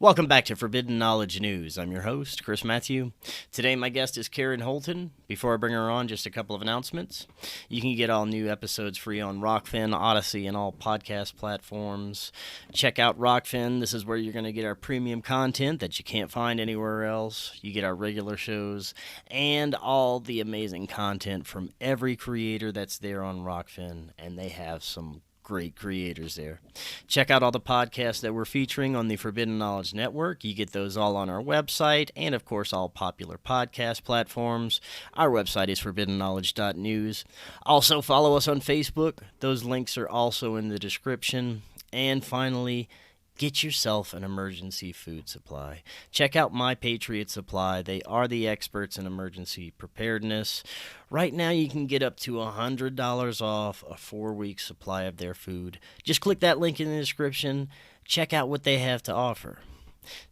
Welcome back to Forbidden Knowledge News. I'm your host, Chris Matthew. Today my guest is Karen Holton. Before I bring her on, just a couple of announcements. You can get all new episodes free on Rokfin, Odysee, and all podcast platforms. Check out Rokfin. This is where you're going to get our premium content that you can't find anywhere else. You get our regular shows and all the amazing content from every creator that's there on Rokfin, and they have some great creators there. Check out all the podcasts that we're featuring on the Forbidden Knowledge Network. You get those all on our website and, of course, all popular podcast platforms. Our website is forbiddenknowledge.news. Also, follow us on Facebook. Those links are also in the description. And finally, get yourself an emergency food supply. Check out My Patriot Supply. They are the experts in emergency preparedness. Right now, you can get up to $100 off a 4-week supply of their food. Just click that link in the description. Check out what they have to offer.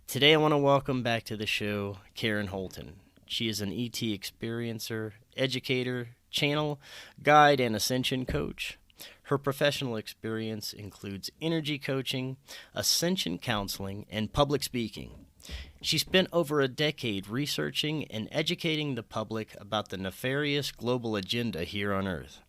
Today, I want to welcome back to the show Karen Holton. She is an ET experiencer, educator, channel, guide, and Ascension coach. Her professional experience includes energy coaching, Ascension counseling, and public speaking. She spent over a decade researching and educating the public about the nefarious global agenda here on Earth.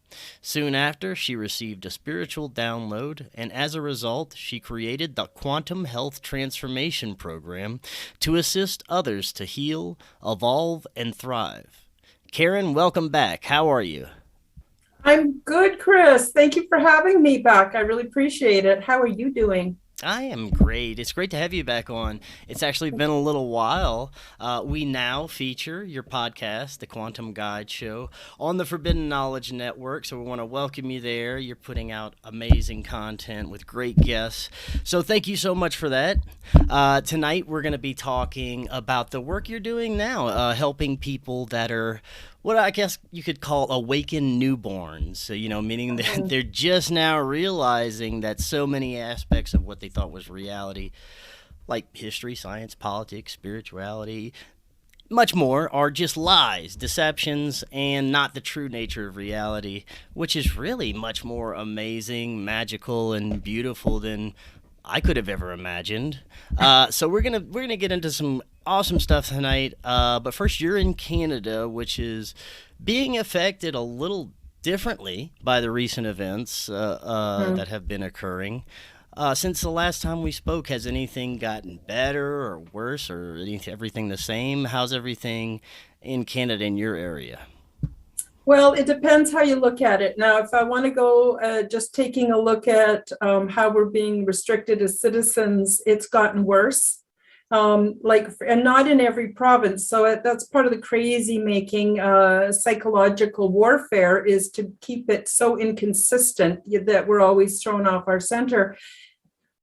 Soon after, she received a spiritual download, and as a result, she created the Quantum Health Transformation Program to assist others to heal, evolve, and thrive. Karen, welcome back. How are you? I'm good, Chris. Thank you for having me back. I really appreciate it. How are you doing? I am great. It's great to have you back on. It's actually been a little while. We now feature your podcast, The Quantum Guide Show, on the Forbidden Knowledge Network, so we want to welcome you there. You're putting out amazing content with great guests, so thank you so much for that. Tonight, we're going to be talking about the work you're doing now, helping people that are what I guess you could call awakened newborns, so, meaning that they're just now realizing that so many aspects of what they thought was reality, like history, science, politics, spirituality, much more, are just lies, deceptions, and not the true nature of reality, which is really much more amazing, magical, and beautiful than I could have ever imagined. So we're gonna get into some awesome stuff tonight. But first, you're in Canada, which is being affected a little differently by the recent events that have been occurring. Since the last time we spoke, has anything gotten better or worse, or everything the same? How's everything in Canada in your area? Well, it depends how you look at it. Now, if I want to go just taking a look at how we're being restricted as citizens, it's gotten worse. And not in every province. So that's part of the crazy making psychological warfare, is to keep it so inconsistent that we're always thrown off our center.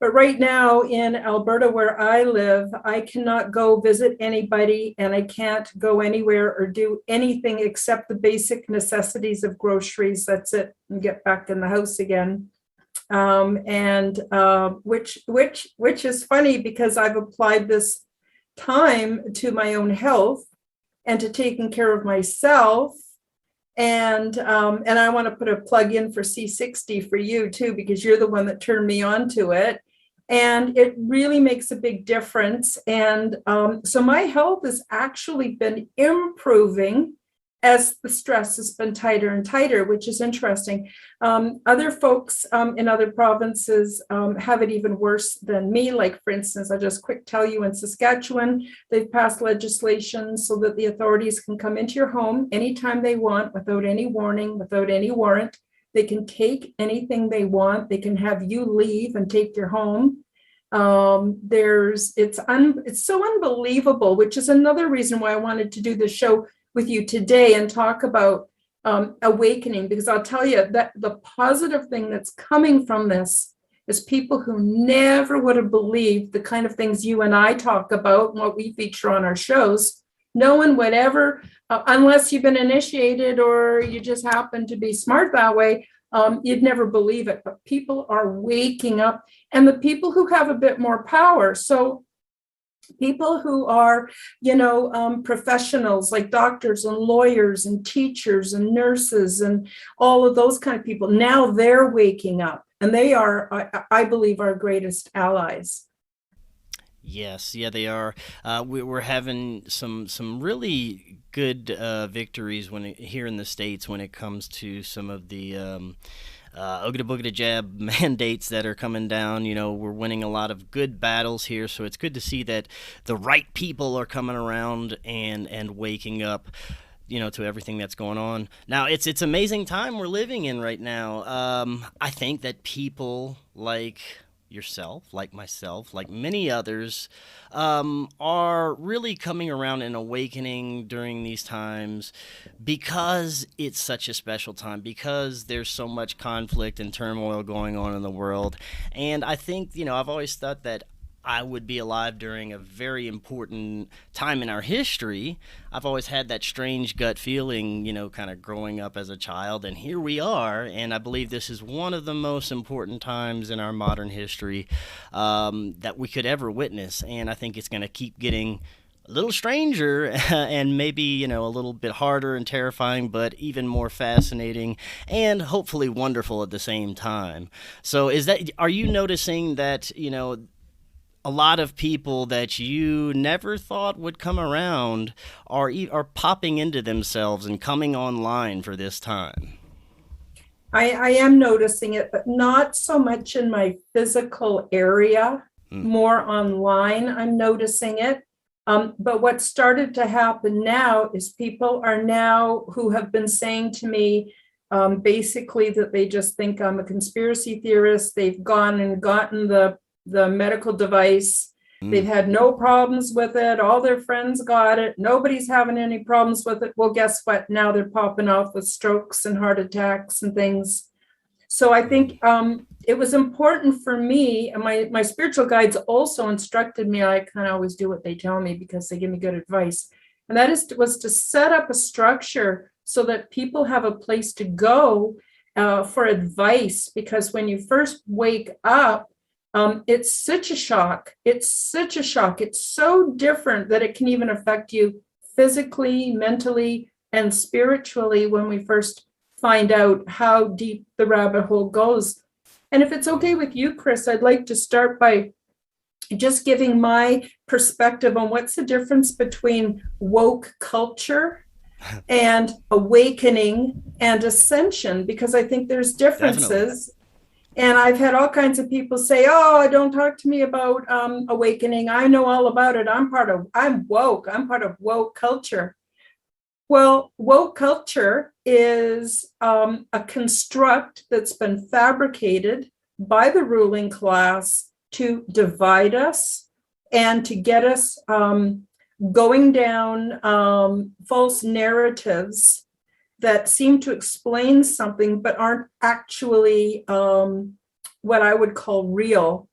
But right now in Alberta, where I live, I cannot go visit anybody, and I can't go anywhere or do anything except the basic necessities of groceries. That's it, and get back in the house again. Which is funny, because I've applied this time to my own health and to taking care of myself. And I want to put a plug in for C60 for you too, because you're the one that turned me on to it. And it really makes a big difference. And so my health has actually been improving as the stress has been tighter and tighter, which is interesting. Other folks in other provinces have it even worse than me. Like, for instance, I'll just quick tell you, in Saskatchewan, they've passed legislation so that the authorities can come into your home anytime they want, without any warning, without any warrant. They can take anything they want. They can have you leave and take your home. It's so unbelievable, which is another reason why I wanted to do the show with you today and talk about awakening, because I'll tell you that the positive thing that's coming from this is people who never would have believed the kind of things you and I talk about and what we feature on our shows. No one would ever, unless you've been initiated or you just happen to be smart that way, you'd never believe it. But people are waking up, and the people who have a bit more power. So people who are, professionals like doctors and lawyers and teachers and nurses and all of those kind of people, now they're waking up, and they are, I believe, our greatest allies. Yes, yeah, they are. We're having some really good victories here in the states when it comes to some of the Oogada Boogada Jab mandates that are coming down. You know, we're winning a lot of good battles here, so it's good to see that the right people are coming around and waking up, you know, to everything that's going on. Now, it's amazing time we're living in right now. I think that people like yourself, like myself, like many others, are really coming around and awakening during these times because it's such a special time, because there's so much conflict and turmoil going on in the world. And I think, you know, I've always thought that I would be alive during a very important time in our history. I've always had that strange gut feeling, you know, kind of growing up as a child, and here we are. And I believe this is one of the most important times in our modern history that we could ever witness. And I think it's going to keep getting a little stranger and maybe, you know, a little bit harder and terrifying, but even more fascinating and hopefully wonderful at the same time. So are you noticing that, you know, a lot of people that you never thought would come around are popping into themselves and coming online for this time? I am noticing it, but not so much in my physical area, more online. I'm noticing it. But what started to happen now is people are now who have been saying to me, basically that they just think I'm a conspiracy theorist. They've gone and gotten the medical device. They've had no problems with it. All their friends got it. Nobody's having any problems with it. Well, guess what? Now they're popping off with strokes and heart attacks and things. So I think it was important for me, and my spiritual guides also instructed me. I kind of always do what they tell me because they give me good advice. And that was to set up a structure so that people have a place to go for advice. Because when you first wake up, it's such a shock. It's such a shock. It's so different that it can even affect you physically, mentally, and spiritually when we first find out how deep the rabbit hole goes. And if it's okay with you, Chris, I'd like to start by just giving my perspective on what's the difference between woke culture and awakening and ascension, because I think there's differences. Definitely. And I've had all kinds of people say, "Oh, don't talk to me about awakening. I know all about it. I'm woke. I'm part of woke culture." Well, woke culture is a construct that's been fabricated by the ruling class to divide us and to get us going down false narratives that seem to explain something but aren't actually what I would call real.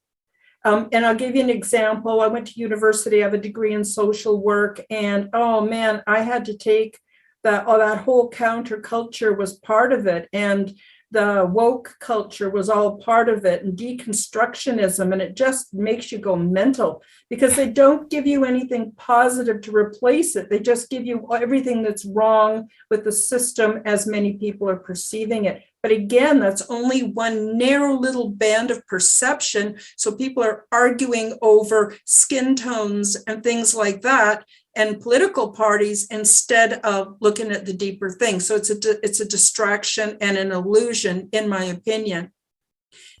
And I'll give you an example. I went to university, I have a degree in social work, and oh man, I had to take that whole counterculture was part of it. And the woke culture was all part of it, and deconstructionism, and it just makes you go mental because they don't give you anything positive to replace it. They just give you everything that's wrong with the system as many people are perceiving it. But again, that's only one narrow little band of perception. So people are arguing over skin tones and things like that, and political parties, instead of looking at the deeper thing. So it's a distraction and an illusion, in my opinion.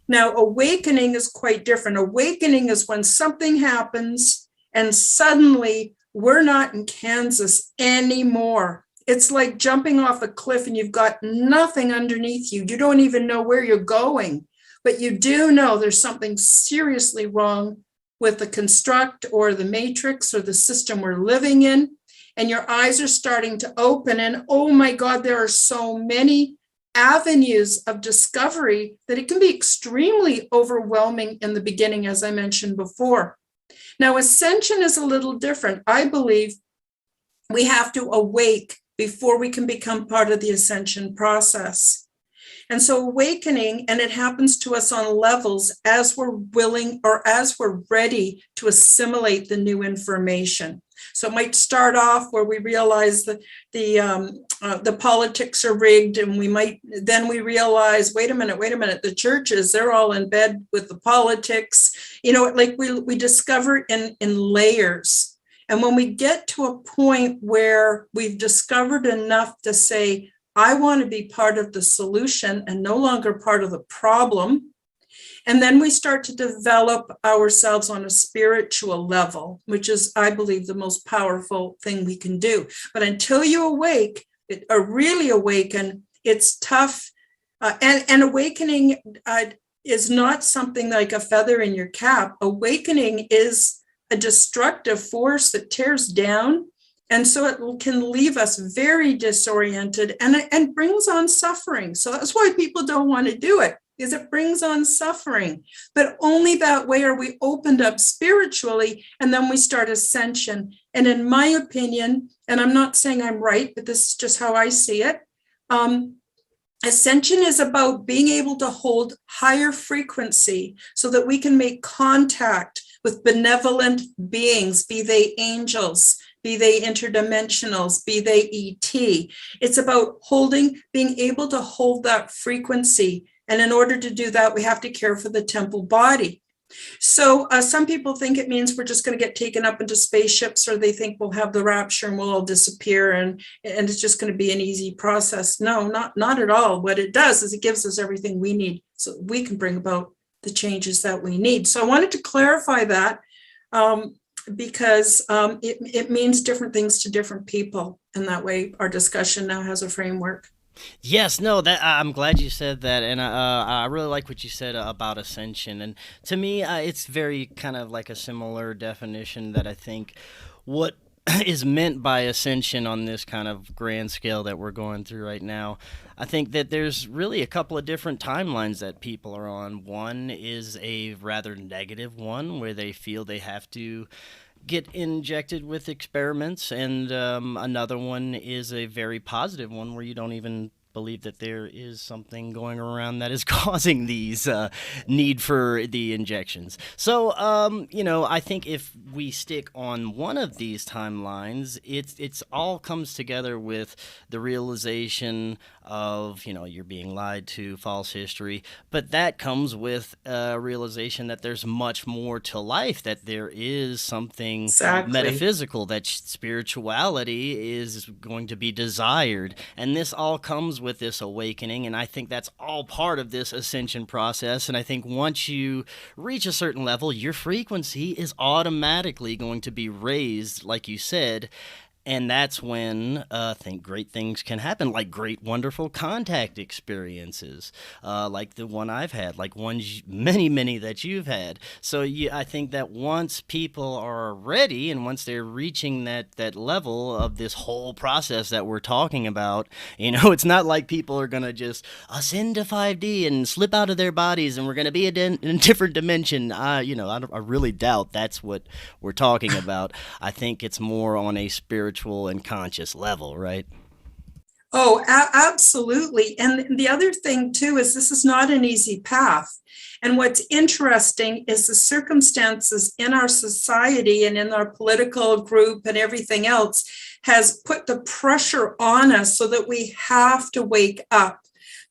Now, awakening is quite different. Awakening is when something happens and suddenly we're not in Kansas anymore. It's like jumping off a cliff and you've got nothing underneath you. You don't even know where you're going, but you do know there's something seriously wrong with the construct or the matrix or the system we're living in. And your eyes are starting to open. And oh my God, there are so many avenues of discovery that it can be extremely overwhelming in the beginning, as I mentioned before. Now, ascension is a little different. I believe we have to awake before we can become part of the ascension process. And so awakening, and it happens to us on levels as we're willing or as we're ready to assimilate the new information. So it might start off where we realize that the the politics are rigged, and then we realize, wait a minute, the churches, they're all in bed with the politics. Like we discover in layers. And when we get to a point where we've discovered enough to say, I want to be part of the solution and no longer part of the problem, and then we start to develop ourselves on a spiritual level, which is, I believe, the most powerful thing we can do. But until you awake, or really awaken, it's tough. And awakening is not something like a feather in your cap. Awakening is a destructive force that tears down. And so it can leave us very disoriented and brings on suffering. So that's why people don't want to do it, because it brings on suffering. But only that way are we opened up spiritually, and then we start ascension. And in my opinion, and I'm not saying I'm right, but this is just how I see it, ascension is about being able to hold higher frequency so that we can make contact with benevolent beings, be they angels, be they interdimensionals, be they ET. It's about being able to hold that frequency. And in order to do that, we have to care for the temple body. So some people think it means we're just going to get taken up into spaceships, or they think we'll have the rapture and we'll all disappear and it's just going to be an easy process. No, not at all. What it does is it gives us everything we need so we can bring about the changes that we need. So I wanted to clarify that because it means different things to different people. And that way our discussion now has a framework. Yes, no, that I'm glad you said that, and I really like what you said about ascension. And to me, it's very kind of like a similar definition that I think what is meant by ascension on this kind of grand scale that we're going through right now. I think that there's really a couple of different timelines that people are on. One is a rather negative one where they feel they have to get injected with experiments, and another one is a very positive one where you don't even believe that there is something going around that is causing these need for the injections. So, I think if we stick on one of these timelines, it's all comes together with the realization of, you're being lied to, false history, but that comes with a realization that there's much more to life, that there is something Exactly. metaphysical, that spirituality is going to be desired, and this all comes with this awakening, and I think that's all part of this ascension process. And I think once you reach a certain level, your frequency is automatically going to be raised, like you said. And that's when I think great things can happen, like great, wonderful contact experiences, like the one I've had, like ones many that you've had. So I think that once people are ready and once they're reaching that level of this whole process that we're talking about, it's not like people are going to just ascend to 5D and slip out of their bodies and we're going to be in a different dimension. I really doubt that's what we're talking about. I think it's more on a spiritual and conscious level, right? Oh, absolutely. And the other thing too is this is not an easy path. And what's interesting is the circumstances in our society and in our political group and everything else has put the pressure on us so that we have to wake up,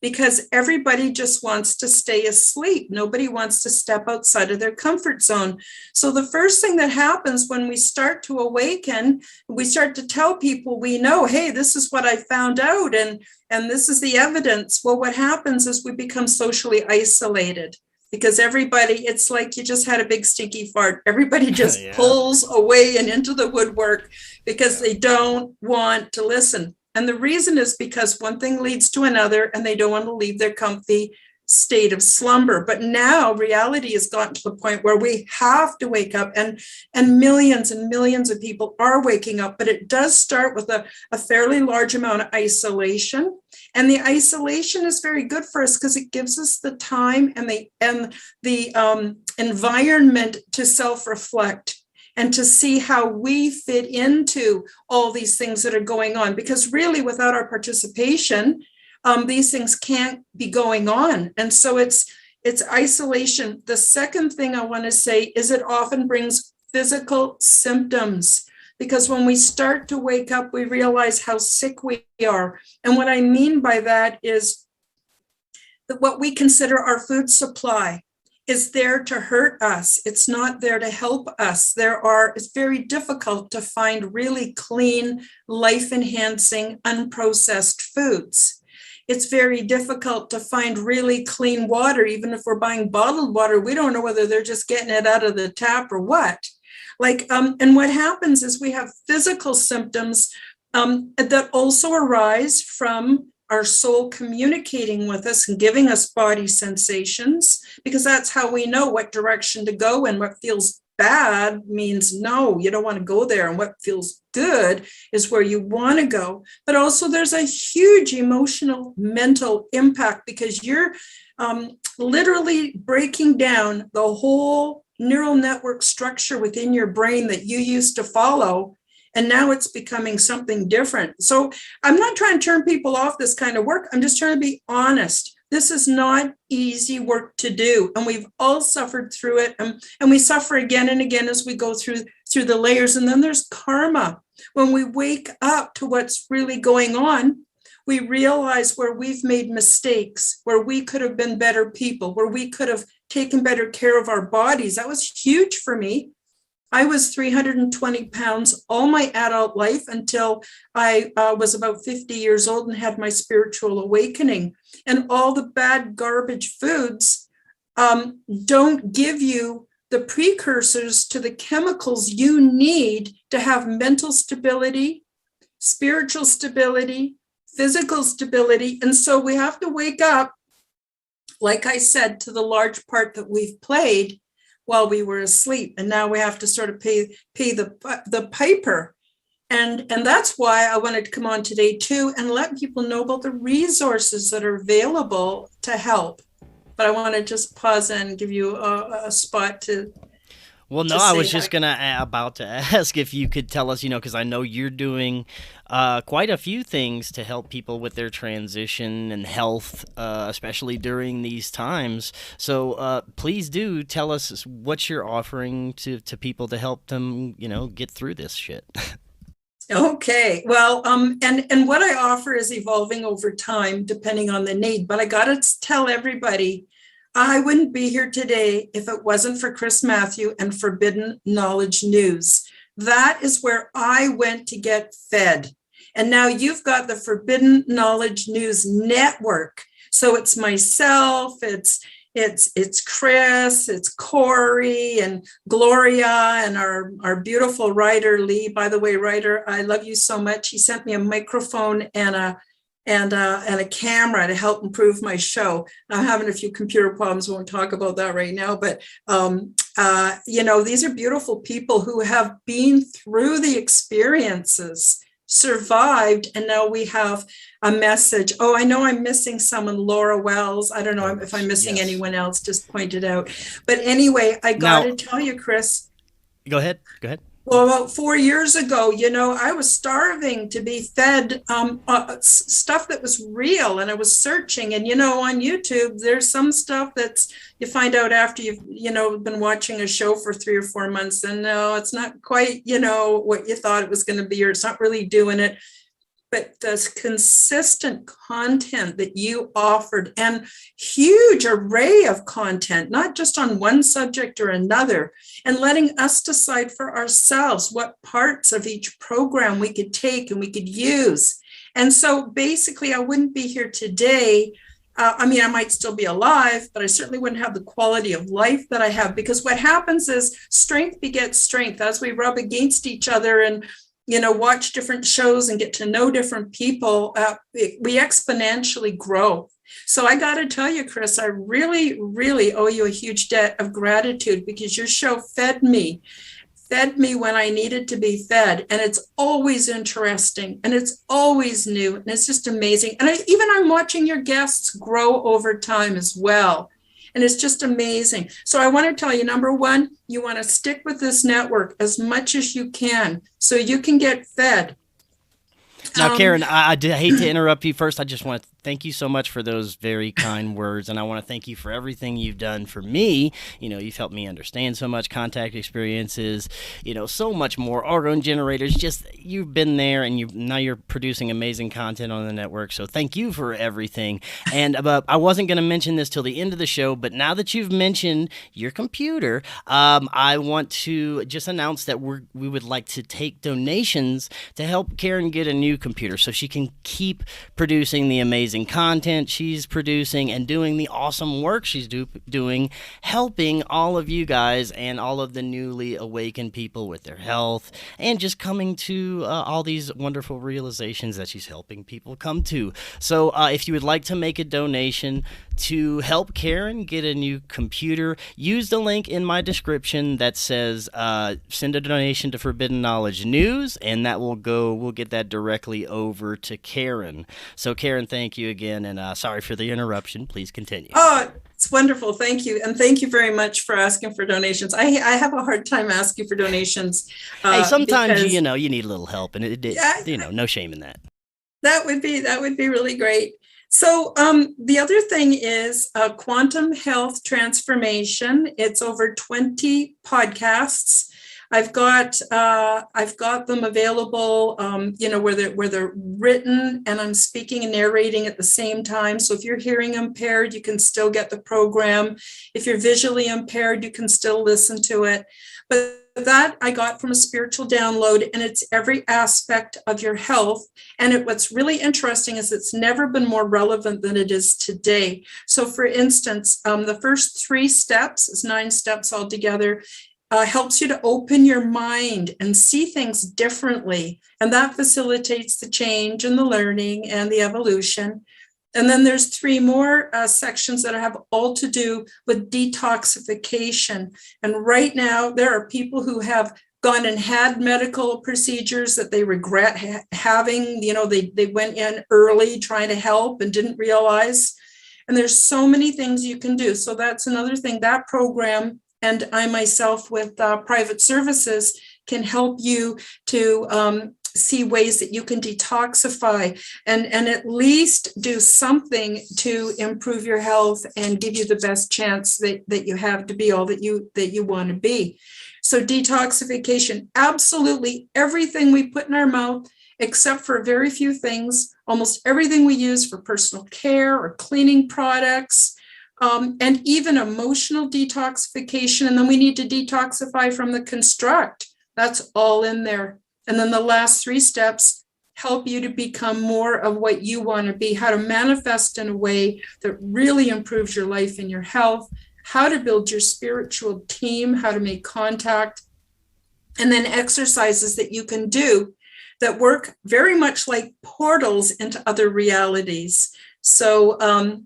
because everybody just wants to stay asleep. Nobody wants to step outside of their comfort zone. So the first thing that happens when we start to awaken, we start to tell people we know, hey, this is what I found out, and this is the evidence. Well, what happens is we become socially isolated, because everybody, it's like you just had a big stinky fart. Everybody just pulls away and into the woodwork because they don't want to listen. And the reason is because one thing leads to another, and they don't want to leave their comfy state of slumber. But now reality has gotten to the point where we have to wake up, and millions and millions of people are waking up. But it does start with a fairly large amount of isolation. And the isolation is very good for us because it gives us the time and the environment to self-reflect and to see how we fit into all these things that are going on. Because really, without our participation, these things can't be going on. And so it's isolation. The second thing I want to say is it often brings physical symptoms. because when we start to wake up, we realize how sick we are. And what I mean by that is that what we consider our food supply is there to hurt us. It's not there to help us. It's very difficult to find really clean, life-enhancing, unprocessed foods. It's very difficult to find really clean water. Even if we're buying bottled water, we don't know whether they're just getting it out of the tap or what. And what happens is we have physical symptoms that also arise from our soul communicating with us and giving us body sensations, because that's how we know what direction to go. And what feels bad means no, you don't want to go there. And what feels good is where you want to go. But also there's a huge emotional, mental impact, because you're literally breaking down the whole neural network structure within your brain that you used to follow. And now it's becoming something different. So I'm not trying to turn people off this kind of work. I'm just trying to be honest. This is not easy work to do. And we've all suffered through it. And we suffer again and again as we go through the layers. And then there's karma. When we wake up to what's really going on, we realize where we've made mistakes, where we could have been better people, where we could have taken better care of our bodies. That was huge for me. I was 320 pounds all my adult life until I was about 50 years old and had my spiritual awakening. And all the bad garbage foods don't give you the precursors to the chemicals you need to have mental stability, spiritual stability, physical stability. And so we have to wake up, like I said, to the large part that we've played while we were asleep. And now we have to sort of pay the piper. And that's why I wanted to come on today too, and let people know about the resources that are available to help. But I want to just pause and give you a spot to. Well, no, I was just about to ask if you could tell us, because I know you're doing quite a few things to help people with their transition and health, especially during these times. So please do tell us what you're offering to people to help them, get through this shit. Okay, well, and what I offer is evolving over time, depending on the need. But I got to tell everybody, I wouldn't be here today if it wasn't for Chris Matthew and Forbidden Knowledge News. That is where I went to get fed. And now you've got the Forbidden Knowledge News Network. So it's myself, it's Chris, it's Cory and Gloria and our beautiful writer, Lee. By the way, writer, I love you so much. He sent me a microphone and a camera to help improve my show. I'm having a few computer problems. Won't talk about that right now, but these are beautiful people who have been through the experiences, survived, and now we have a message. Oh, I know I'm missing someone, Laura Wells. I don't know if I'm missing anyone else, just point it out. But anyway, I got to tell you, Chris. Go ahead. Well, about 4 years ago, I was starving to be fed stuff that was real, and I was searching. And, on YouTube, there's some stuff that's you find out after you've been watching a show for 3 or 4 months, and no, it's not quite, what you thought it was going to be, or it's not really doing it. But the consistent content that you offered, and huge array of content, not just on one subject or another, and letting us decide for ourselves what parts of each program we could take and we could use. And so basically, I wouldn't be here today. I might still be alive, but I certainly wouldn't have the quality of life that I have, because what happens is strength begets strength as we rub against each other and watch different shows and get to know different people, we exponentially grow. So I got to tell you, Chris, I really, really owe you a huge debt of gratitude, because your show fed me when I needed to be fed. And it's always interesting, and it's always new, and it's just amazing. And I'm watching your guests grow over time as well. And it's just amazing. So I want to tell you, number one, you want to stick with this network as much as you can so you can get fed. Now, Karen, I hate to interrupt you first. I just want to thank you so much for those very kind words. And I want to thank you for everything you've done for me. You've helped me understand so much, contact experiences, so much more, orgone generators. Just you've been there, and now you're producing amazing content on the network. So thank you for everything. And I wasn't going to mention this till the end of the show, but now that you've mentioned your computer, I want to just announce that we would like to take donations to help Karen get a new computer so she can keep producing the amazing content she's producing and doing the awesome work she's doing, helping all of you guys and all of the newly awakened people with their health, and just coming to all these wonderful realizations that she's helping people come to. So if you would like to make a donation to help Karen get a new computer, use the link in my description that says send a donation to Forbidden Knowledge News, and we'll get that directly over to Karen. So Karen, thank you again, and sorry for the interruption. Please continue. Oh, it's wonderful. Thank you. And thank you very much for asking for donations. I have a hard time asking for donations. Hey, sometimes you need a little help, and no shame in that. That would be really great. So the other thing is Quantum Health Transformation. It's over 20 podcasts. I've got them available, where they're written, and I'm speaking and narrating at the same time. So if you're hearing impaired, you can still get the program. If you're visually impaired, you can still listen to it. But that I got from a spiritual download, and it's every aspect of your health. And what's really interesting is it's never been more relevant than it is today. So for instance, the first 3 steps, is 9 steps altogether, helps you to open your mind and see things differently. And that facilitates the change and the learning and the evolution. And then there's 3 more sections that have all to do with detoxification. And right now, there are people who have gone and had medical procedures that they regret having. They went in early trying to help and didn't realize. And there's so many things you can do. So that's another thing. That program, and I myself with private services, can help you to see ways that you can detoxify and at least do something to improve your health and give you the best chance that you have to be all that you want to be. So detoxification, absolutely everything we put in our mouth, except for very few things, almost everything we use for personal care or cleaning products, and even emotional detoxification. And then we need to detoxify from the construct. That's all in there. And then the last 3 steps help you to become more of what you want to be, how to manifest in a way that really improves your life and your health, how to build your spiritual team, how to make contact, and then exercises that you can do that work very much like portals into other realities. So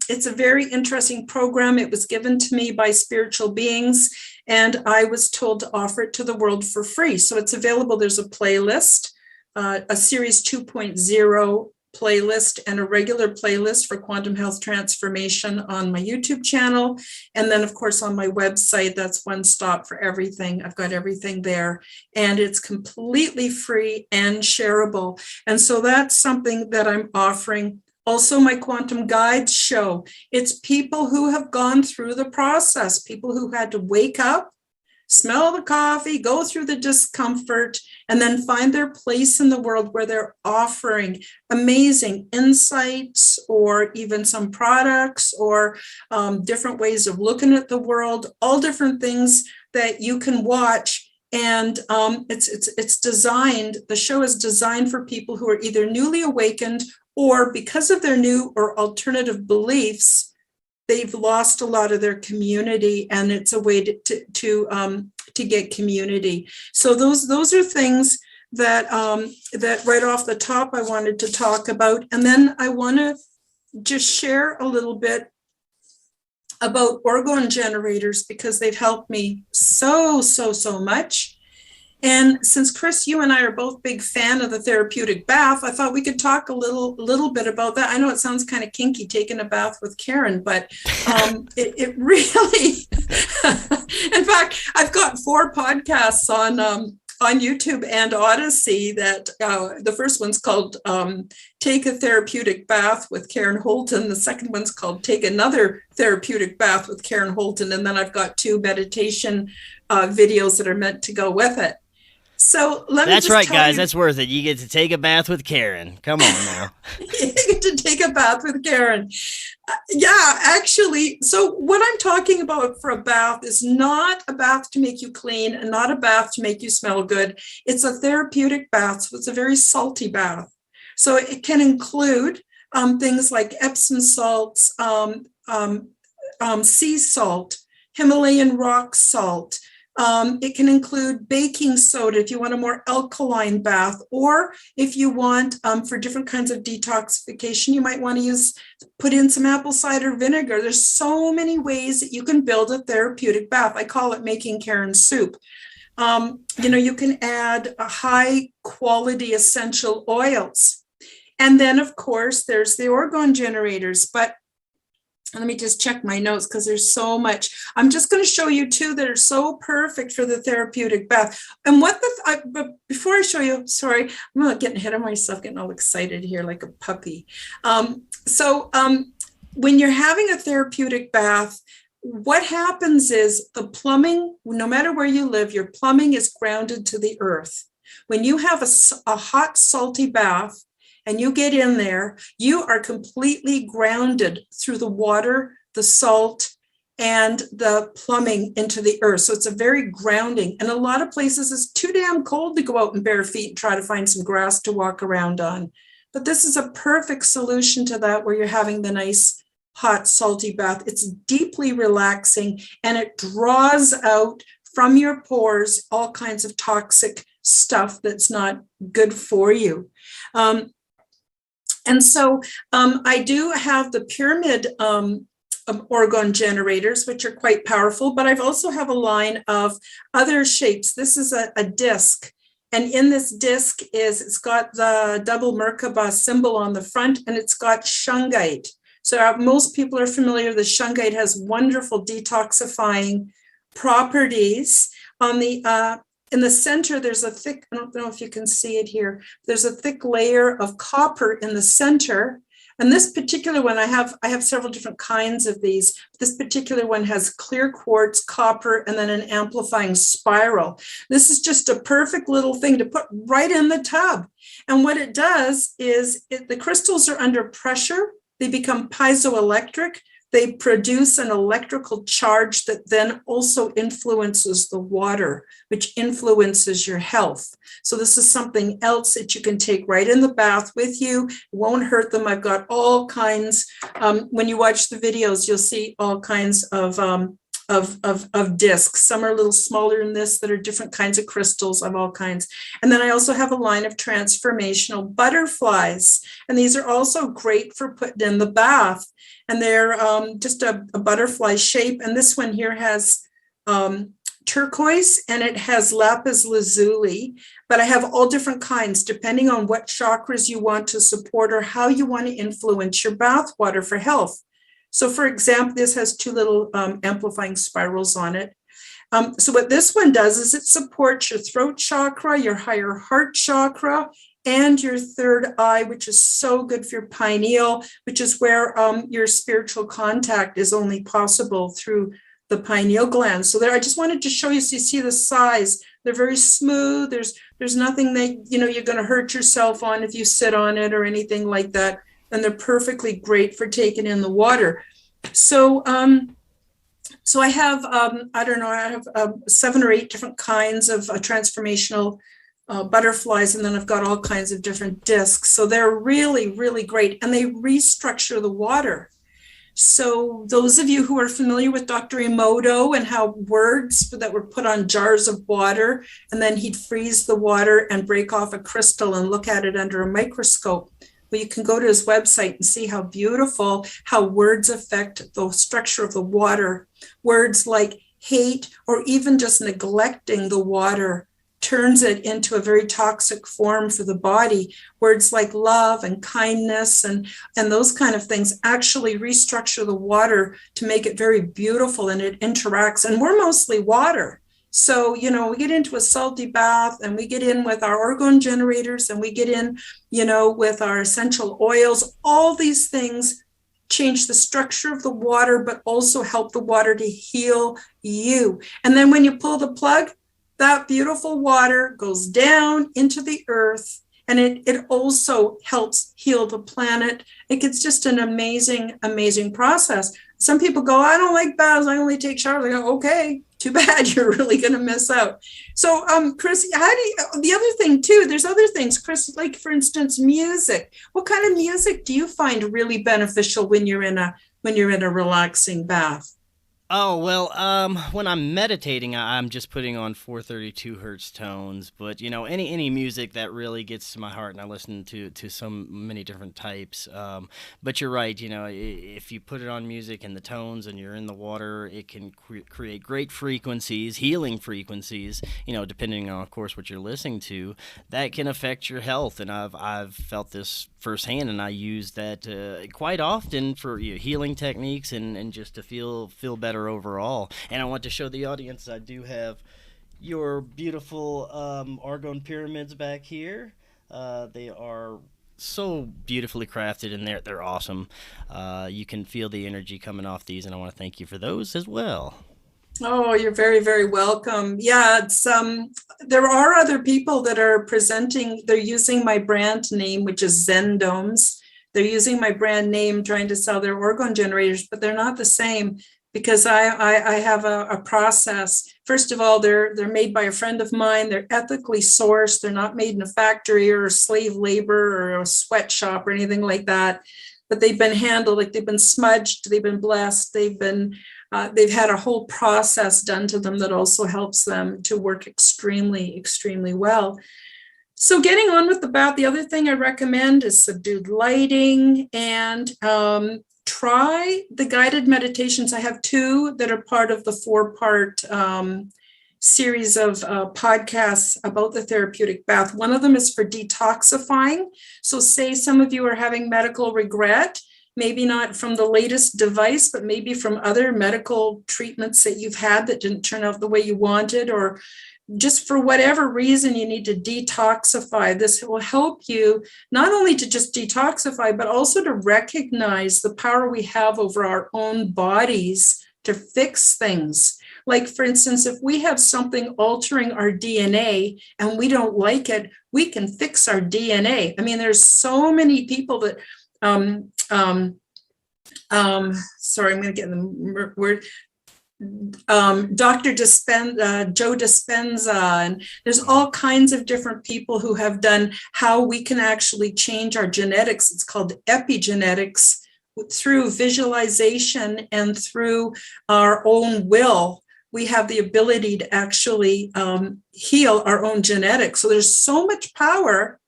it's a very interesting program. It was given to me by spiritual beings, and I was told to offer it to the world for free. So it's available. There's a playlist, a Series 2.0 playlist, and a regular playlist for Quantum Health Transformation on my YouTube channel. And then, of course, on my website, that's one stop for everything. I've got everything there, and it's completely free and shareable. And so that's something that I'm offering. Also, my Quantum Guides show. It's people who have gone through the process, people who had to wake up, smell the coffee, go through the discomfort, and then find their place in the world where they're offering amazing insights or even some products or different ways of looking at the world, all different things that you can watch. And it's designed, the show is designed for people who are either newly awakened or because of their new or alternative beliefs, they've lost a lot of their community, and it's a way to get community. So those are things that that right off the top I wanted to talk about, and then I want to just share a little bit about orgone generators because they've helped me so much. And since Chris, you and I are both big fan of the Therapeutic Bath, I thought we could talk a little bit about that. I know it sounds kind of kinky, taking a bath with Karen, but it really, in fact, I've got 4 podcasts on YouTube and Odysee that the first one's called Take a Therapeutic Bath with Karen Holton. The second one's called Take Another Therapeutic Bath with Karen Holton. And then I've got 2 meditation videos that are meant to go with it. So That's right, guys. That's worth it. You get to take a bath with Karen. Come on now. You get to take a bath with Karen. Yeah, actually. So what I'm talking about for a bath is not a bath to make you clean and not a bath to make you smell good. It's a therapeutic bath. So it's a very salty bath. So it can include things like Epsom salts, sea salt, Himalayan rock salt. It can include baking soda if you want a more alkaline bath, or if you want for different kinds of detoxification, you might want to put in some apple cider vinegar. There's so many ways that you can build a therapeutic bath. I call it making Karen soup. You can add a high quality essential oils. And then, of course, there's the orgone generators. But let me just check my notes because there's so much. I'm just going to show you 2 that are so perfect for the therapeutic bath. And but before I show you, sorry, I'm not getting ahead of myself, getting all excited here like a puppy. When you're having a therapeutic bath, what happens is the plumbing, no matter where you live, your plumbing is grounded to the earth. When you have a hot, salty bath, and you get in there, you are completely grounded through the water, the salt, and the plumbing into the earth. So it's a very grounding. And a lot of places it's too damn cold to go out in bare feet and try to find some grass to walk around on. But this is a perfect solution to that, where you're having the nice, hot, salty bath. It's deeply relaxing, and it draws out from your pores all kinds of toxic stuff that's not good for you. And so I do have the pyramid orgone generators, which are quite powerful, but I've also have a line of other shapes. This is a disc. And in this disc it's got the double Merkaba symbol on the front, and it's got shungite. So most people are familiar, the shungite has wonderful detoxifying properties. In the center, there's a thick, I don't know if you can see it here, there's a thick layer of copper in the center. And this particular one, I have several different kinds of these. This particular one has clear quartz, copper, and then an amplifying spiral. This is just a perfect little thing to put right in the tub. And what it does is the crystals are under pressure. They become piezoelectric. They produce an electrical charge that then also influences the water, which influences your health. So this is something else that you can take right in the bath with you. It won't hurt them. I've got all kinds. When you watch the videos, you'll see all kinds of discs. Some are a little smaller than this that are different kinds of crystals of all kinds. And then I also have a line of transformational butterflies. And these are also great for putting in the bath. And they're just a butterfly shape. And this one here has turquoise and it has lapis lazuli. But I have all different kinds depending on what chakras you want to support or how you want to influence your bath water for health. So for example, this has 2 little amplifying spirals on it. So what this one does is it supports your throat chakra, your higher heart chakra, and your third eye, which is so good for your pineal, which is where your spiritual contact is only possible through the pineal gland. So there, I just wanted to show you so you see the size. They're very smooth. There's nothing that you're going to hurt yourself on if you sit on it or anything like that. And they're perfectly great for taking in the water. So I have, I have 7 or 8 different kinds of transformational butterflies, and then I've got all kinds of different discs. So they're really, really great, and they restructure the water. So those of you who are familiar with Dr. Emoto and how words that were put on jars of water, and then he'd freeze the water and break off a crystal and look at it under a microscope. Well, you can go to his website and see how beautiful, how words affect the structure of the water. Words like hate or even just neglecting the water turns it into a very toxic form for the body. Words like love and kindness and those kind of things actually restructure the water to make it very beautiful, and it interacts. And we're mostly water. So, we get into a salty bath and we get in with our orgone generators and we get in, with our essential oils. All these things change the structure of the water, but also help the water to heal you. And then when you pull the plug, that beautiful water goes down into the earth, and it also helps heal the planet. It's just an amazing, amazing process. Some people go, I don't like baths, I only take showers. I go, okay, too bad, you're really going to miss out. So, Chris, the other thing too, there's other things, Chris, like for instance, music. What kind of music do you find really beneficial when you're in a relaxing bath? Oh, well, when I'm meditating, I'm just putting on 432 hertz tones, but any music that really gets to my heart, and I listen to so many different types. But you're right, if you put it on music and the tones and you're in the water, it can create great frequencies, healing frequencies, depending on, of course, what you're listening to, that can affect your health. And I've felt this firsthand, and I use that quite often for healing techniques and just to feel better overall. And I want to show the audience I do have your beautiful argon pyramids back here. They are so beautifully crafted, and they're awesome. You can feel the energy coming off these, and I want to thank you for those as well. Oh, you're very, very welcome. Yeah, it's there are other people that are presenting, they're using my brand name, which is Zen Domes. They're using my brand name trying to sell their orgone generators, but they're not the same, because I have a process. First of all, they're made by a friend of mine. They're ethically sourced. They're not made in a factory or slave labor or a sweatshop or anything like that. But they've been handled, like they've been smudged, they've been blessed, they've had a whole process done to them that also helps them to work extremely, extremely well. So getting on with the bath, the other thing I recommend is subdued lighting, and try the guided meditations. I have 2 that are part of the 4-part series of podcasts about the therapeutic bath. One of them is for detoxifying. So say some of you are having medical regret, maybe not from the latest device, but maybe from other medical treatments that you've had that didn't turn out the way you wanted, or just for whatever reason you need to detoxify. This will help you not only to just detoxify, but also to recognize the power we have over our own bodies to fix things. Like, for instance, if we have something altering our DNA and we don't like it, we can fix our DNA. I mean, there's so many people that, sorry, I'm going to get the word, Dr. Joe Dispenza, and there's all kinds of different people who have done how we can actually change our genetics. It's called epigenetics, through visualization and through our own will. We have the ability to actually heal our own genetics. So there's so much power,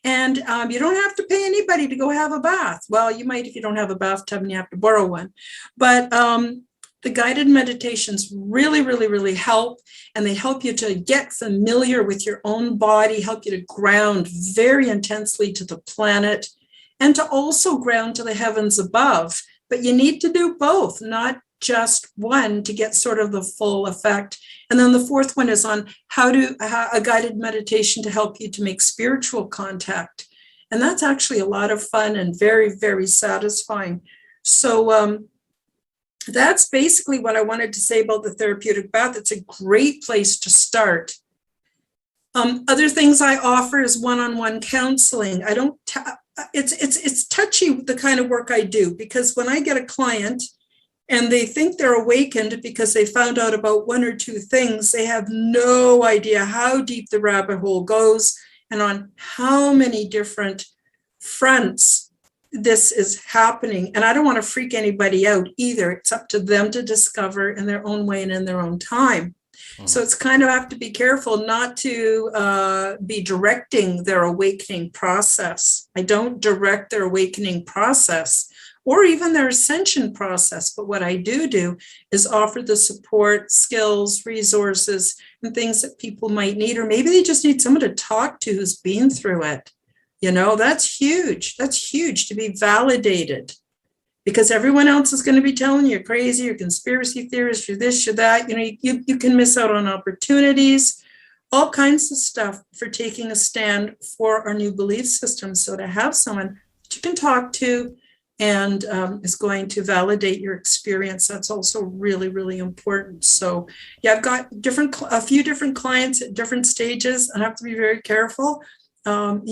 and you don't have to pay anybody to go have a bath. Well, you might if you don't have a bathtub and you have to borrow one, but the guided meditations really, really, really help, and they help you to get familiar with your own body, help you to ground very intensely to the planet, and to also ground to the heavens above. But you need to do both, not just one, to get sort of the full effect. And then the 4th one is on a guided meditation to help you to make spiritual contact. And that's actually a lot of fun and very, very satisfying. So that's basically what I wanted to say about the therapeutic bath. It's a great place to start. Other things I offer is one-on-one counseling. It's touchy, the kind of work I do, because when I get a client and they think they're awakened because they found out about 1 or 2 things, they have no idea how deep the rabbit hole goes and on how many different fronts this is happening. And I don't want to freak anybody out either. It's up to them to discover in their own way and in their own time. So it's kind of have to be careful not to be directing their awakening process. I don't direct their awakening process or even their ascension process. But what I do is offer the support, skills, resources, and things that people might need, or maybe they just need someone to talk to who's been through it. That's huge. That's huge, to be validated. because everyone else is going to be telling you you're crazy, you're conspiracy theorist, you're this, you're that. You can miss out on opportunities, all kinds of stuff for taking a stand for our new belief system. So to have someone that you can talk to and is going to validate your experience, that's also really, really important. So yeah, I've got a few different clients at different stages. I have to be very careful, not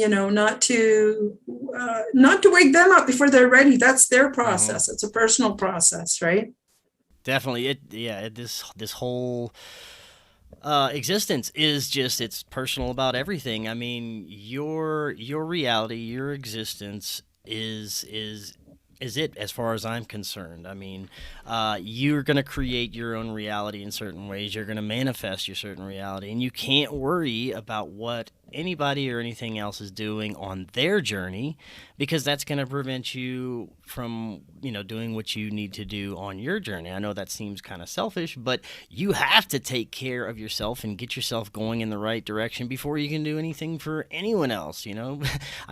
to wake them up before they're ready. That's their process. It's a personal process, right? Definitely. This whole existence is just, it's personal about everything. I mean, your reality, your existence is it, as far as I'm concerned. I mean, you're going to create your own reality in certain ways. You're going to manifest your certain reality, and you can't worry about what anybody or anything else is doing on their journey, because that's going to prevent you from, doing what you need to do on your journey. I know that seems kind of selfish, but you have to take care of yourself and get yourself going in the right direction before you can do anything for anyone else. I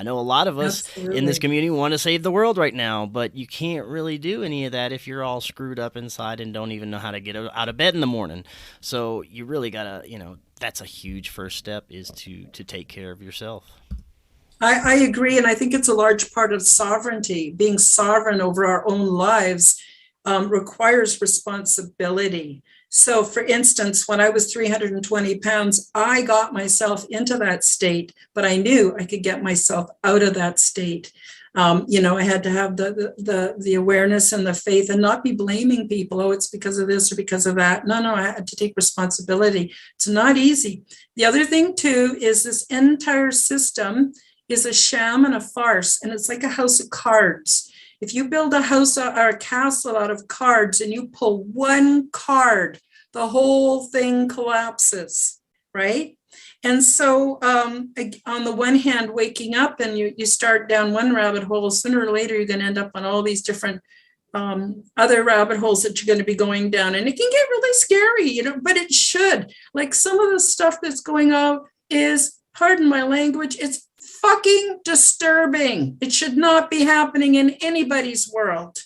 know a lot of us in this community want to save the world right now, but you can't really do any of that if you're all screwed up inside and don't even know how to get out of bed in the morning. So you really gotta, that's a huge first step, is to take care of yourself. I agree. And I think it's a large part of sovereignty. Being sovereign over our own lives requires responsibility. So for instance, when I was 320 pounds, I got myself into that state, but I knew I could get myself out of that state. I had to have the awareness and the faith and not be blaming people. Oh, it's because of this or because of that. No, I had to take responsibility. It's not easy. The other thing too is this entire system is a sham and a farce, and it's like a house of cards. If you build a house or a castle out of cards and you pull one card, the whole thing collapses, right? And so on the one hand, waking up and you start down one rabbit hole, sooner or later, you're going to end up on all these different other rabbit holes that you're going to be going down. And it can get really scary, but it should. Like some of the stuff that's going on is, pardon my language, it's fucking disturbing. It should not be happening in anybody's world.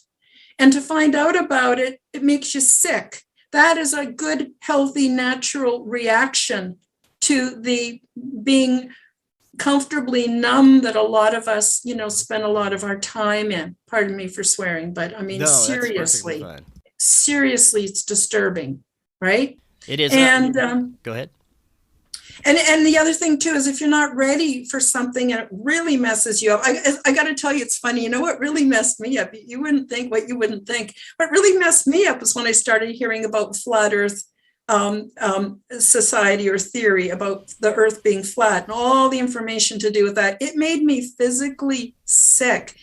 And to find out about it, it makes you sick. That is a good, healthy, natural reaction to the being comfortably numb that a lot of us, spend a lot of our time in. Pardon me for swearing, but I mean, no, seriously, it's disturbing, right? It is. And go ahead. And the other thing too is if you're not ready for something and it really messes you up, I got to tell you, it's funny. You know what really messed me up? You wouldn't think what you wouldn't think. What really messed me up is when I started hearing about flat Earth society or theory about the Earth being flat and all the information to do with that. It made me physically sick.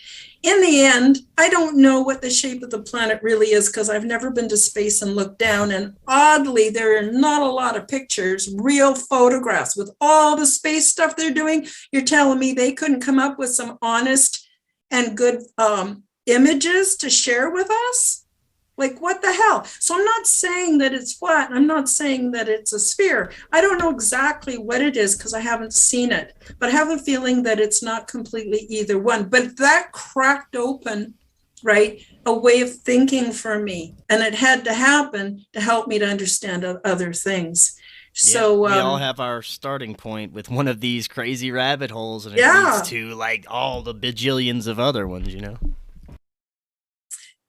In the end, I don't know what the shape of the planet really is because I've never been to space and looked down. And oddly, there are not a lot of pictures, real photographs with all the space stuff they're doing. You're telling me they couldn't come up with some honest and good images to share with us? Like, what the hell? So I'm not saying that it's flat. I'm not saying that it's a sphere. I don't know exactly what it is because I haven't seen it, but I have a feeling that it's not completely either one. But that cracked open, right, a way of thinking for me. And it had to happen to help me to understand other things. So we all have our starting point with one of these crazy rabbit holes, and it leads to like all the bajillions of other ones,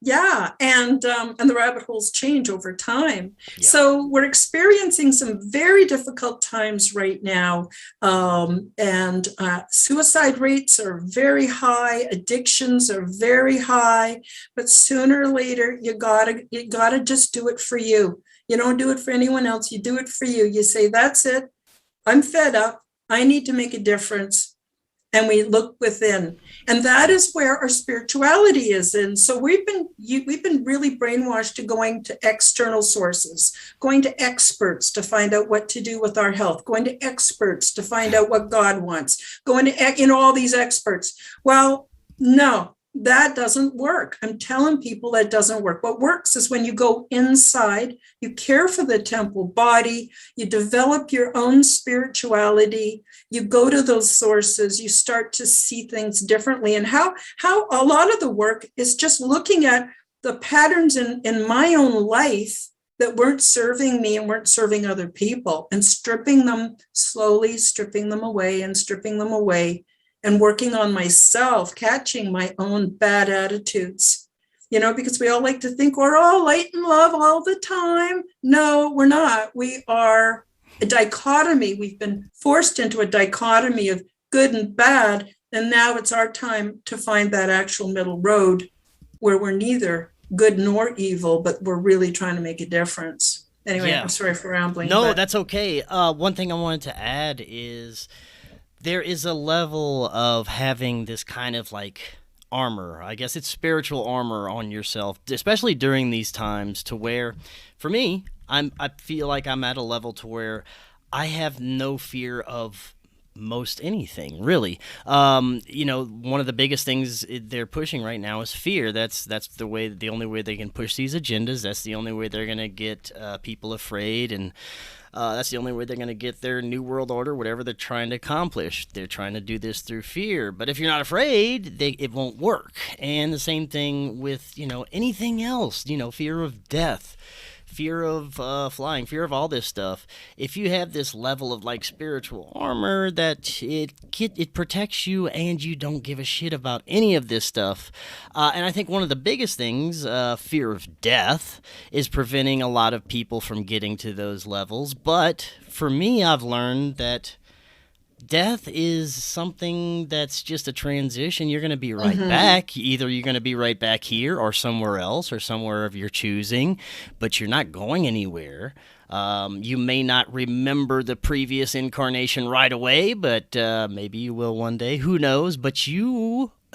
Yeah, and the rabbit holes change over time. Yeah. So we're experiencing some very difficult times right now, and suicide rates are very high, addictions are very high. But sooner or later, you gotta just do it for you. You don't do it for anyone else. You do it for you. You say, "That's it. I'm fed up. I need to make a difference." And we look within, and that is where our spirituality is in. So we've been really brainwashed to going to external sources, going to experts to find out what to do with our health, going to experts to find out what God wants, going to all these experts. Well, no, that doesn't work. I'm telling people that doesn't work. What works is when you go inside, you care for the temple body, you develop your own spirituality, you go to those sources, you start to see things differently. And how a lot of the work is just looking at the patterns in my own life that weren't serving me and weren't serving other people, and stripping them slowly, stripping them away and stripping them away, and working on myself, catching my own bad attitudes, because we all like to think we're all light and love all the time. No, we're not. We are a dichotomy. We've been forced into a dichotomy of good and bad. And now it's our time to find that actual middle road where we're neither good nor evil, but we're really trying to make a difference. Anyway, yeah. I'm sorry for rambling. No, that's okay. One thing I wanted to add is there is a level of having this kind of like armor. I guess it's spiritual armor on yourself, especially during these times, to where, for me, I feel like I'm at a level to where I have no fear of most anything, really. One of the biggest things they're pushing right now is fear. That's the only way they can push these agendas. That's the only way they're going to get people afraid, and that's the only way they're going to get their new world order, whatever they're trying to accomplish. They're trying to do this through fear. But if you're not afraid, it won't work. And the same thing with, anything else, fear of death, fear of flying, fear of all this stuff. If you have this level of like spiritual armor that it protects you and you don't give a shit about any of this stuff. And I think one of the biggest things, fear of death, is preventing a lot of people from getting to those levels. But for me, I've learned that death is something that's just a transition. You're going to be right back. Either you're going to be right back here or somewhere else or somewhere of your choosing, but you're not going anywhere. You may not remember the previous incarnation right away, but maybe you will one day. Who knows? But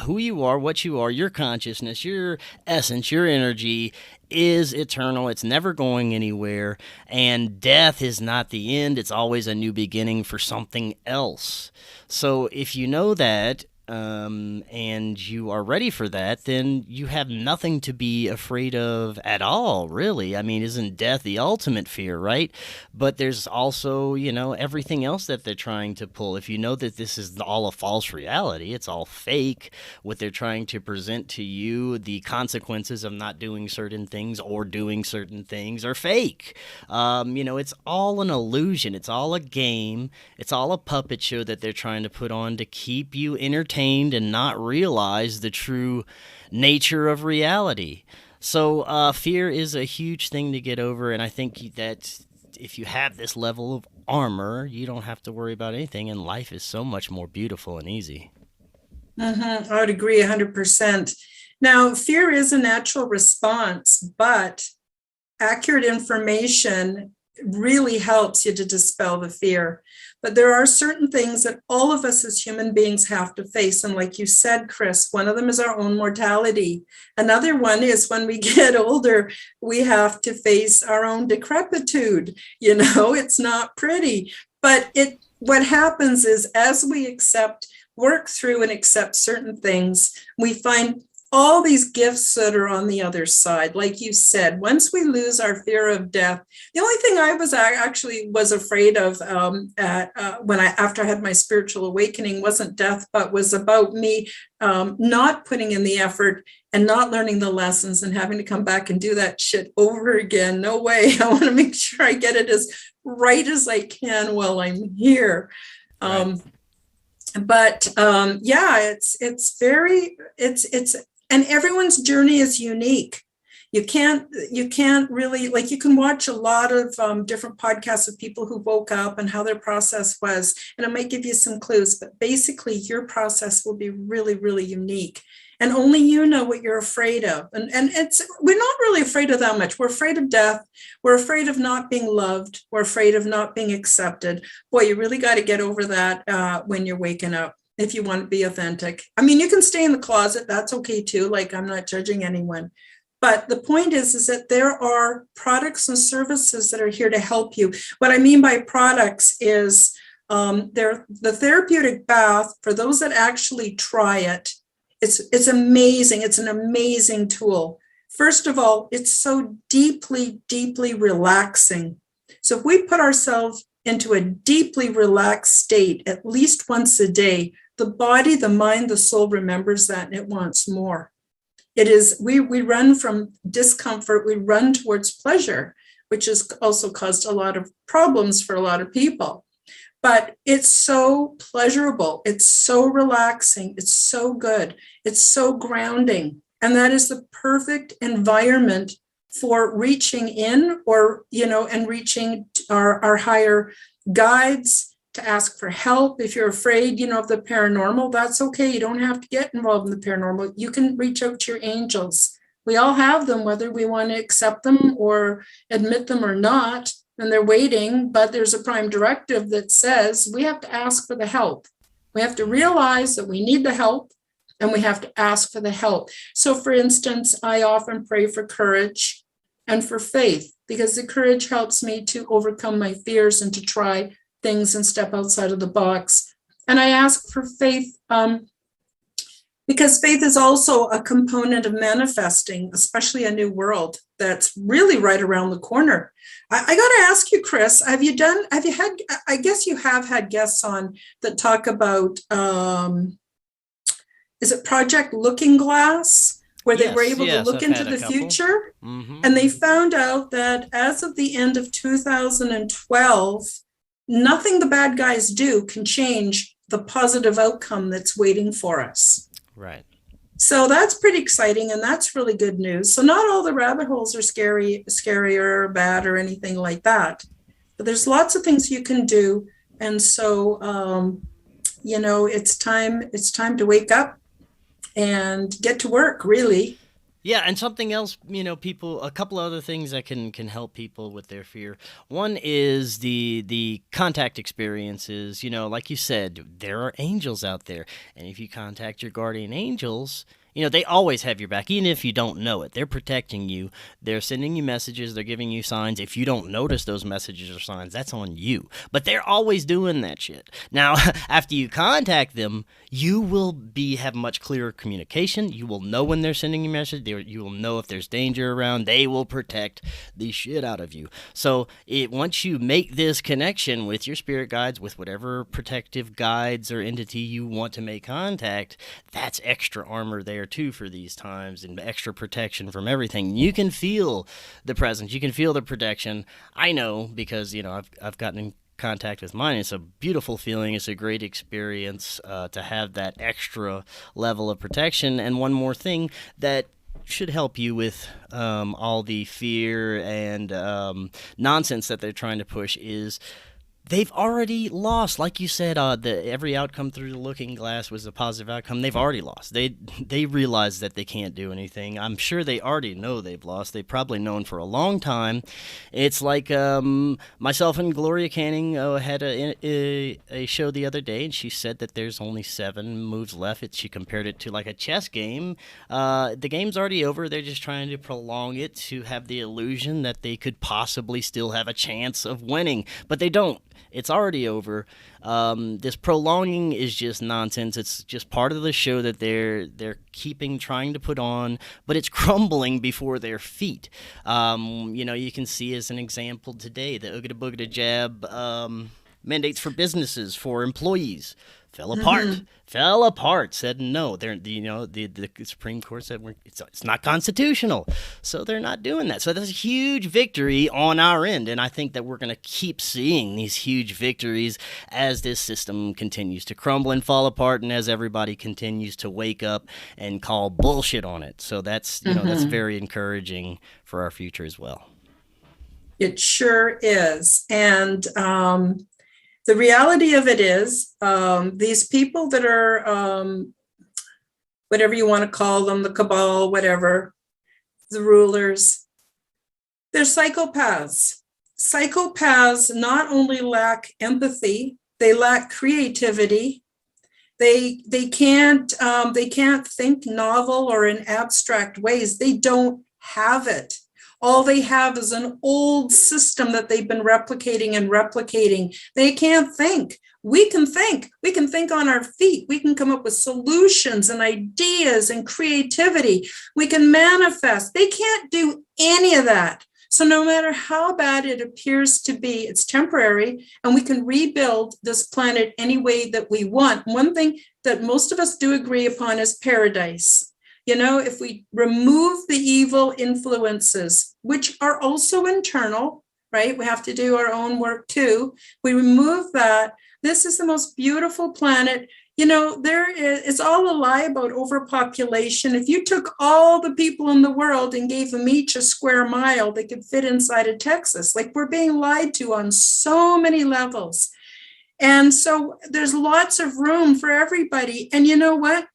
who you are, what you are, your consciousness, your essence, your energy is eternal. It's never going anywhere. And death is not the end. It's always a new beginning for something else. So if you know that, and you are ready for that, then you have nothing to be afraid of at all, really. I mean, isn't death the ultimate fear, right? But there's also, everything else that they're trying to pull. If you know that this is all a false reality, it's all fake, what they're trying to present to you, the consequences of not doing certain things or doing certain things are fake. It's all an illusion. It's all a game. It's all a puppet show that they're trying to put on to keep you entertained and not realize the true nature of reality. So fear is a huge thing to get over, and I think that if you have this level of armor, you don't have to worry about anything, and life is so much more beautiful and easy. I would agree 100%. Now, fear is a natural response, but accurate information really helps you to dispel the fear. But there are certain things that all of us as human beings have to face. And like you said, Chris, one of them is our own mortality. Another one is when we get older, we have to face our own decrepitude. It's not pretty. But what happens is as we work through and accept certain things, we find all these gifts that are on the other side. Like you said, once we lose our fear of death, the only thing I was afraid of after I had my spiritual awakening wasn't death, but was about me not putting in the effort and not learning the lessons and having to come back and do that shit over again. No way. I want to make sure I get it as right as I can while I'm here. Right. It's and everyone's journey is unique. You can't really, like, you can watch a lot of different podcasts of people who woke up and how their process was, and it might give you some clues, but basically your process will be really, really unique. And only you know what you're afraid of. And we're not really afraid of that much. We're afraid of death. We're afraid of not being loved. We're afraid of not being accepted. Boy, you really got to get over that when you're waking up. If you want to be authentic. I mean, you can stay in the closet. That's okay too. Like, I'm not judging anyone. But the point is that there are products and services that are here to help you. What I mean by products is the Therapeutic Bath, for those that actually try it, It's amazing. It's an amazing tool. First of all, it's so deeply, deeply relaxing. So if we put ourselves into a deeply relaxed state at least once a day, the body, the mind, the soul remembers that and it wants more. It is, we run from discomfort, we run towards pleasure, which has also caused a lot of problems for a lot of people. But it's so pleasurable, it's so relaxing, it's so good, it's so grounding. And that is the perfect environment for reaching in or, and reaching our higher guides, to ask for help. If you're afraid, of the paranormal, that's okay. You don't have to get involved in the paranormal. You can reach out to your angels. We all have them, whether we want to accept them or admit them or not, and they're waiting. But there's a prime directive that says we have to ask for the help. We have to realize that we need the help and we have to ask for the help. So for instance, I often pray for courage and for faith, because the courage helps me to overcome my fears and to try things and step outside of the box. And I ask for faith because faith is also a component of manifesting, especially a new world that's really right around the corner. I got to ask you, Chris, have you had, I guess you have had guests on that talk about, is it Project Looking Glass, where they were able to look into the future? Mm-hmm. And they found out that as of the end of 2012, nothing the bad guys do can change the positive outcome that's waiting for us. Right. So that's pretty exciting, and that's really good news. So not all the rabbit holes are scary or bad or anything like that, but there's lots of things you can do. And so, it's time to wake up and get to work, really. Yeah, and something else, a couple other things that can help people with their fear. One is the contact experiences. Like you said, there are angels out there. And if you contact your guardian angels, they always have your back, even if you don't know it. They're protecting you. They're sending you messages. They're giving you signs. If you don't notice those messages or signs, that's on you. But they're always doing that shit. Now, after you contact them, you will have much clearer communication. You will know when they're sending you messages. You will know if there's danger around. They will protect the shit out of you. So once you make this connection with your spirit guides, with whatever protective guides or entity you want to make contact, that's extra armor there too for these times, and extra protection from everything. You can feel the presence, you can feel the protection. I know, because I've gotten in contact with mine. It's a beautiful feeling. It's a great experience to have that extra level of protection. And one more thing that should help you with all the fear and nonsense that they're trying to push is they've already lost. Like you said, every outcome through the looking glass was a positive outcome. They've already lost. They realize that they can't do anything. I'm sure they already know they've lost. They've probably known for a long time. It's like myself and Gloria Canning had a show the other day, and she said that there's only 7 moves left. She compared it to like a chess game. The game's already over. They're just trying to prolong it to have the illusion that they could possibly still have a chance of winning, but they don't. It's already over. This prolonging is just nonsense. It's just part of the show that they're trying to put on, but it's crumbling before their feet. You can see as an example today, the Oogada Boogada Jab mandates for businesses, for employees, fell apart, said no. The Supreme Court said it's not constitutional, so they're not doing that. So that's a huge victory on our end, and I think that we're going to keep seeing these huge victories as this system continues to crumble and fall apart, and as everybody continues to wake up and call bullshit on it. So that's that's very encouraging for our future as well. It sure is, and the reality of it is, these people that are, whatever you want to call them, the cabal, whatever, the rulers, they're psychopaths. Psychopaths not only lack empathy, they lack creativity. They can't think novel or in abstract ways. They don't have it. All they have is an old system that they've been replicating and replicating. They can't think. We can think. We can think on our feet. We can come up with solutions and ideas and creativity. We can manifest. They can't do any of that. So no matter how bad it appears to be, it's temporary, and we can rebuild this planet any way that we want. One thing that most of us do agree upon is paradise. You know, if we remove the evil influences, which are also internal, right? We have to do our own work too. We remove that. This is the most beautiful planet. You know, it's all a lie about overpopulation. If you took all the people in the world and gave them each a square mile, they could fit inside of Texas. Like, we're being lied to on so many levels. And so there's lots of room for everybody. And you know what?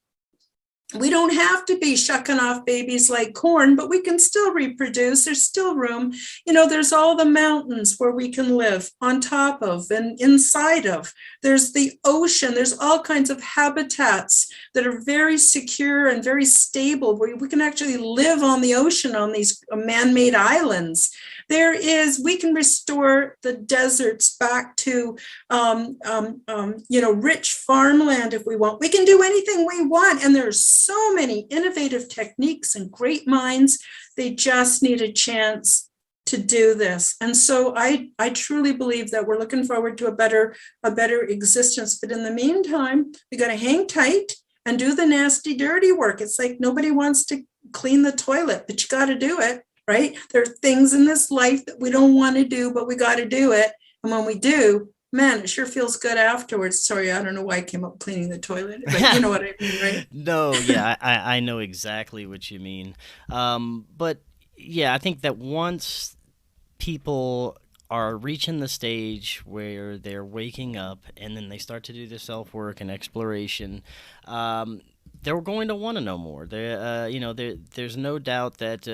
We don't have to be shucking off babies like corn, but we can still reproduce. There's still room. You know, there's all the mountains where we can live on top of and inside of. There's the ocean. There's all kinds of habitats that are very secure and very stable, where we can actually live on the ocean on these man-made islands. We can restore the deserts back to, rich farmland if we want. We can do anything we want. And there's so many innovative techniques and great minds. They just need a chance to do this. And so I truly believe that we're looking forward to a better existence. But in the meantime, we got to hang tight and do the nasty, dirty work. It's like nobody wants to clean the toilet, but you got to do it. Right? There are things in this life that we don't want to do, but we got to do it. And when we do, man, it sure feels good afterwards. Sorry, I don't know why I came up cleaning the toilet, but you know what I mean, right? No, yeah, I know exactly what you mean. But yeah, I think that once people are reaching the stage where they're waking up and then they start to do the self-work and exploration, they're going to want to know more. There's no doubt that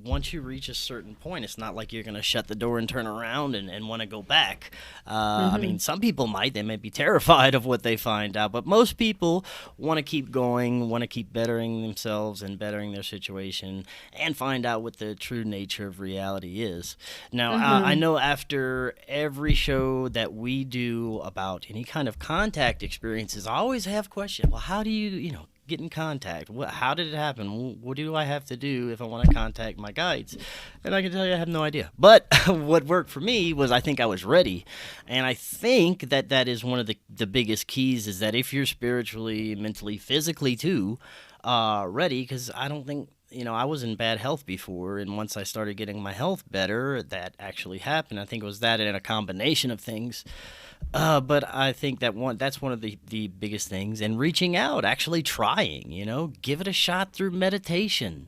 once you reach a certain point, it's not like you're going to shut the door and turn around and want to go back. I mean, some people might. They may be terrified of what they find out, but most people want to keep going, want to keep bettering themselves and bettering their situation and find out what the true nature of reality is. Now, I know after every show that we do about any kind of contact experiences, I always have questions. Well, how do you get in contact? How did it happen? What do I have to do if I want to contact my guides? And I can tell you I have no idea. But what worked for me was I think I was ready. And I think that is one of the biggest keys, is that if you're spiritually, mentally, physically too ready, because I don't think, I was in bad health before, and once I started getting my health better, that actually happened. I think it was that and a combination of things. But I think that's one of the biggest things. And reaching out, actually trying, give it a shot through meditation.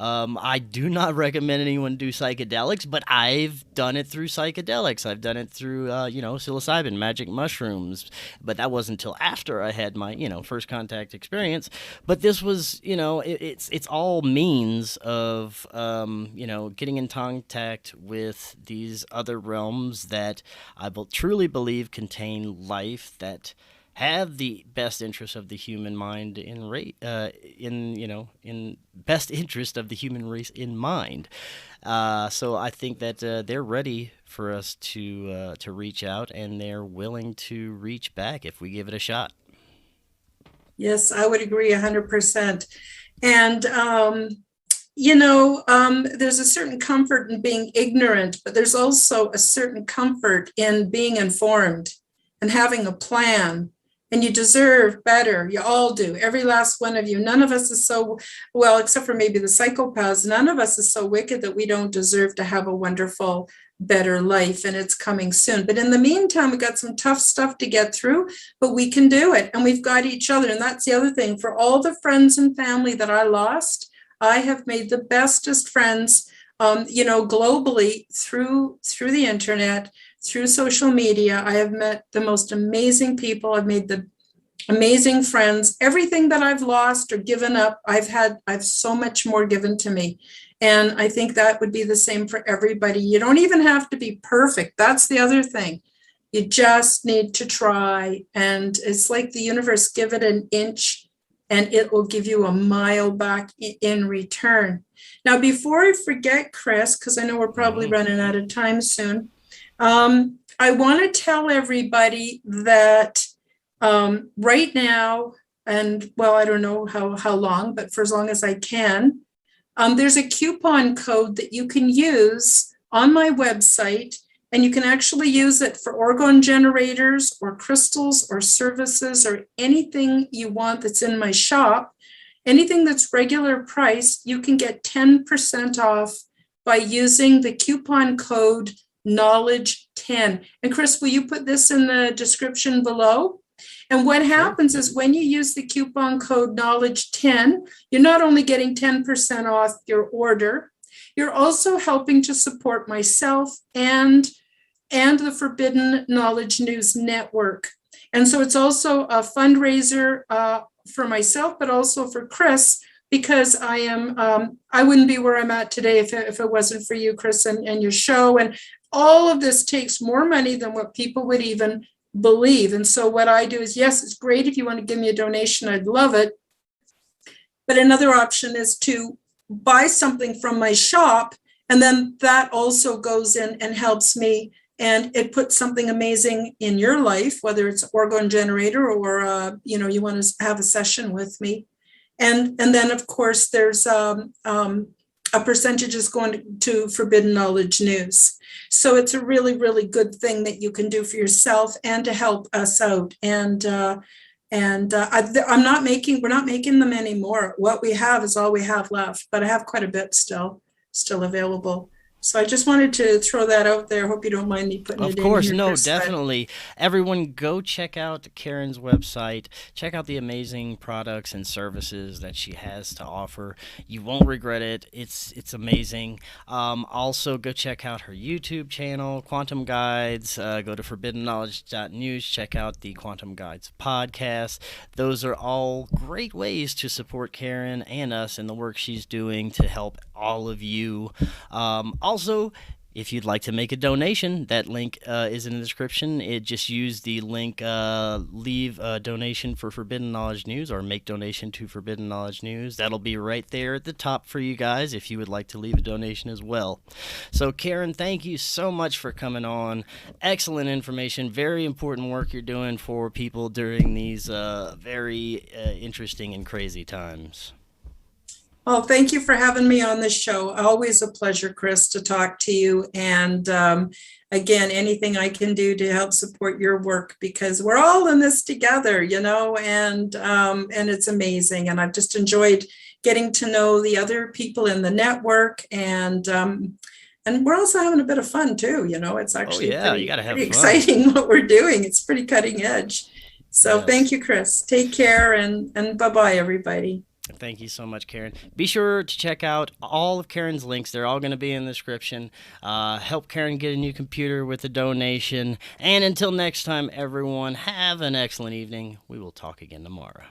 I do not recommend anyone do psychedelics, but I've done it through psychedelics. I've done it through, psilocybin, magic mushrooms, but that wasn't until after I had my, first contact experience. But this was, it's all means of, getting in contact with these other realms that I truly believe contain life, that have the best interest of the human mind in best interest of the human race in mind. So I think that they're ready for us to reach out, and they're willing to reach back if we give it a shot. Yes, I would agree 100%. And there's a certain comfort in being ignorant, but there's also a certain comfort in being informed and having a plan. And you deserve better. You all do. Every last one of you. None of us is so, well, except for maybe the psychopaths, none of us is so wicked that we don't deserve to have a wonderful, better life. And it's coming soon. But in the meantime, we've got some tough stuff to get through, but we can do it. And we've got each other. And that's the other thing. For all the friends and family that I lost, I have made the bestest friends, globally through the internet, through social media. I have met the most amazing people. I've made the amazing friends. Everything that I've lost or given up, I've so much more given to me. And I think that would be the same for everybody. You don't even have to be perfect. That's the other thing. You just need to try. And it's like the universe, give it an inch and it will give you a mile back in return. Now, before I forget, Chris, because I know we're probably running out of time soon, I want to tell everybody that right now, and well, I don't know how long, but for as long as I can, there's a coupon code that you can use on my website, and you can actually use it for orgone generators or crystals or services or anything you want that's in my shop. Anything that's regular price, you can get 10% off by using the coupon code Knowledge10. And Chris, will you put this in the description below? And what happens is when you use the coupon code Knowledge10, you're not only getting 10% off your order, you're also helping to support myself and the Forbidden Knowledge News Network. And so it's also a fundraiser for myself, but also for Chris, because I wouldn't be where I'm at today if it wasn't for you, Chris, and your show. And all of this takes more money than what people would even believe. And so what I do is, yes, it's great if you want to give me a donation, I'd love it. But another option is to buy something from my shop, and then that also goes in and helps me, and it puts something amazing in your life, whether it's orgone generator or you want to have a session with me. And then of course there's a percentage is going to Forbidden Knowledge News. So it's a really, really good thing that you can do for yourself and to help us out. We're not making them anymore. What we have is all we have left, but I have quite a bit still available. So I just wanted to throw that out there. Hope you don't mind me putting it in here. Of course, no, definitely. Everyone go check out Karen's website. Check out the amazing products and services that she has to offer. You won't regret it. It's amazing. Also, go check out her YouTube channel, Quantum Guides. Go to forbiddenknowledge.news. Check out the Quantum Guides podcast. Those are all great ways to support Karen and us in the work she's doing to help all of you. Also, if you'd like to make a donation, that link is in the description. Just use the link, leave a donation for Forbidden Knowledge News, or make donation to Forbidden Knowledge News. That'll be right there at the top for you guys if you would like to leave a donation as well. So, Karen, thank you so much for coming on. Excellent information, very important work you're doing for people during these very interesting and crazy times. Well, thank you for having me on this show. Always a pleasure, Chris, to talk to you. And again, anything I can do to help support your work, because we're all in this together, and it's amazing. And I've just enjoyed getting to know the other people in the network, and we're also having a bit of fun too. It's actually pretty exciting what we're doing. It's pretty cutting edge. So Thank you, Chris. Take care, and bye-bye, everybody. Thank you so much, Karen. Be sure to check out all of Karen's links. They're all going to be in the description. Help Karen get a new computer with a donation. And until next time, everyone, have an excellent evening. We will talk again tomorrow.